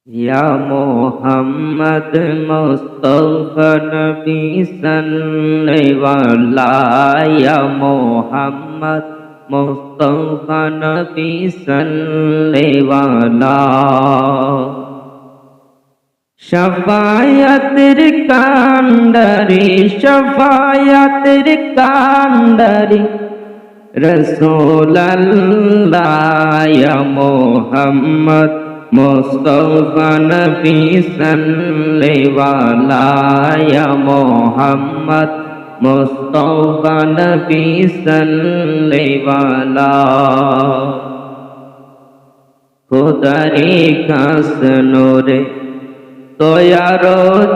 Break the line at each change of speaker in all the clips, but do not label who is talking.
ইয়া মোহাম্মদ মুস্তাফা নবী সাল্লাল্লাহু ইয়া মোহাম্মদ মুস্তাফা নবী সাল্লাল্লাহু শফায়াতের কান্ডারি শফায়াতের কান্ডারি রসূলুল্লাহ ইয়া মোহাম্মদ মুস্তাফা নবী সাল্লাল্লাহু ইয়া মোহাম্মদ মুস্তাফা নবী সাল্লাল্লাহু খোদারি কাস নূরে তয়ার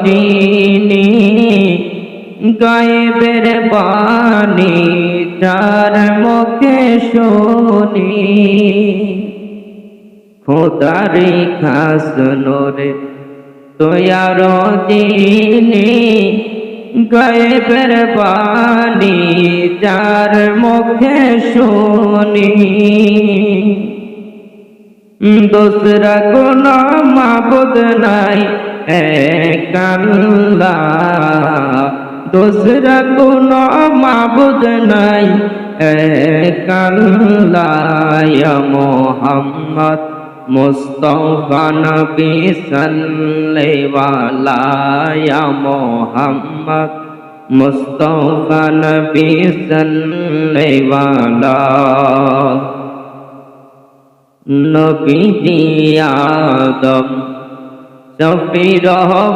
যিনি গায়েবের বাণী যার মুখে শুনি খোদারি খাস নূরে তয়ার যিনি গায়েবের বাণী যার মুখে শুনি दूसरा गुना माबुद नहीं एक अल्लाह दूसरा गुना माबुद नहीं एक अल्लाह या मोहम्मद मुस्तफा नबी सल्लल्लाहु या मोहम्मद मुस्तफा नबी सल्लल्लाहु নবীজি আদম শফির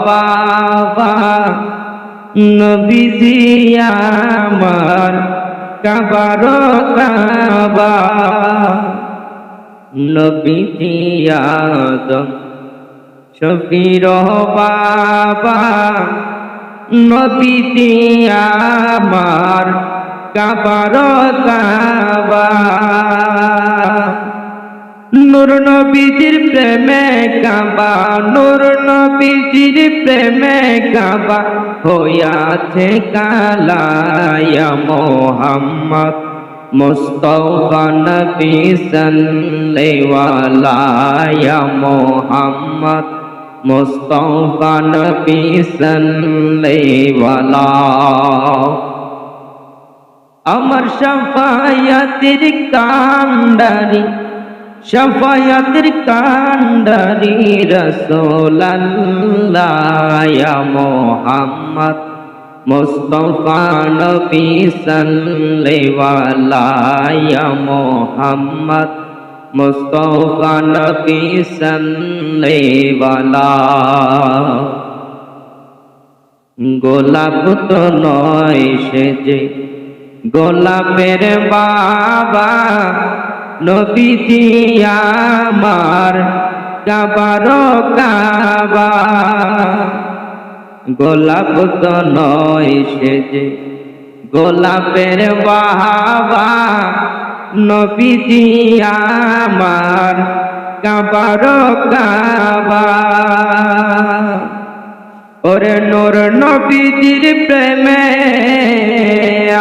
বাবা নবীজি আমার কাবার কাবা নবীজি আদম শফির বাবা নবীজি আমার কাবার কাবা নূর নবীজির প্রেমে কাবা নূর নবীজির প্রেমে কাবা হইয়াছে কালা ইয়া মোহাম্মদ মুস্তাফা নবী সাল্লাল্লাহু ইয়া মোহাম্মদ মুস্তাফা নবী সাল্লাল্লাহু আমার শাফায়াতের কান্ডারি শফায়াতের কান্ডারি রাসূলুল্লাহ ইয়া মোহাম্মদ মুস্তাফা নবী সাল্লাল্লাহু ইয়া মোহাম্মদ মুস্তাফা নবী সাল্লাল্লাহু গোলাপ তো নয় সে যে গোলাপের বাবা নবীজি আমার কাবার কাবা গোলাপ তো নয় সে যে গোলাপের বাবা নবীজি আমার কাবার কাবা ওরে নূর নবীজির প্রেমে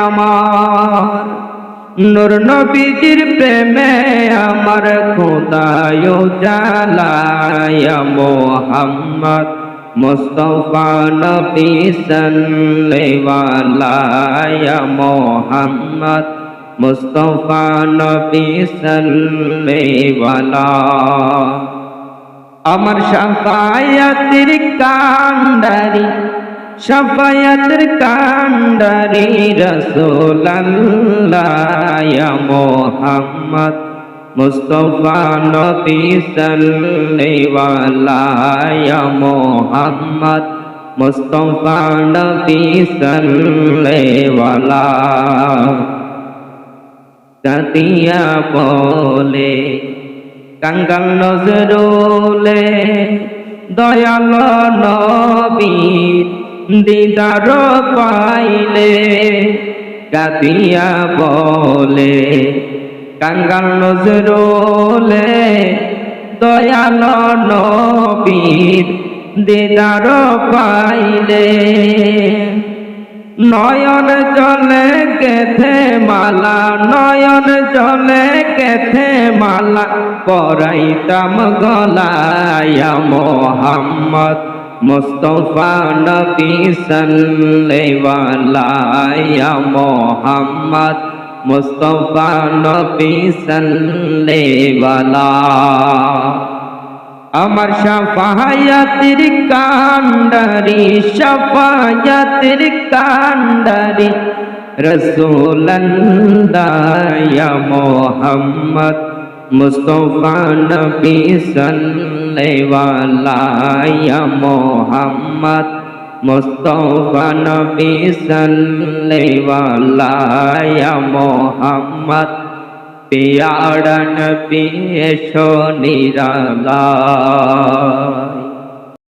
আমার নূর নবীজির প্রেমে আমার খোদায় জালা ইয়া মোহাম্মদ মুস্তাফা নবী সাল্লাল্লাহু ইয়া মোহাম্মদ মুস্তাফা নবী সাল্লাল্লাহু আমার শাফায়াতের কান্ডারি শফায়াতের কান্ডারি রাসূলুল্লাহ ইয়া মোহাম্মদ মুস্তাফা নবী সাল্লাল্লাহু ইয়া মোহাম্মদ মুস্তাফা নবী সাল্লাল্লাহু তাতিয়া বলে কাঙ্গাল নজরুলে দয়াল নবীর দিদার পাইলে কাঁদিয়া বলে কাঙ্গাল নজরুলে দয়াল নবীর দিদার পাইলে নয়ন জলে গেথে মালা, নয়ন জলে গেথে মালা পরাইতাম গলায় মোহাম্মদ মুস্তফা নবী সাল্লেওয়ালা মোহাম্মদ মুস্তফা নবী সাল্লেওয়ালা। আমার শাফায়াতের কান্ডারি, শাফায়াতের কান্ডারি রাসূলুল্লাহ মুহাম্মদ মুস্তফা নবী সাল্লেওয়ালা মুহাম্মদ মুস্তফা নবী সাল্লেওয়ালা মুহাম্মদ প্যারা নবী এসো নিরালায়।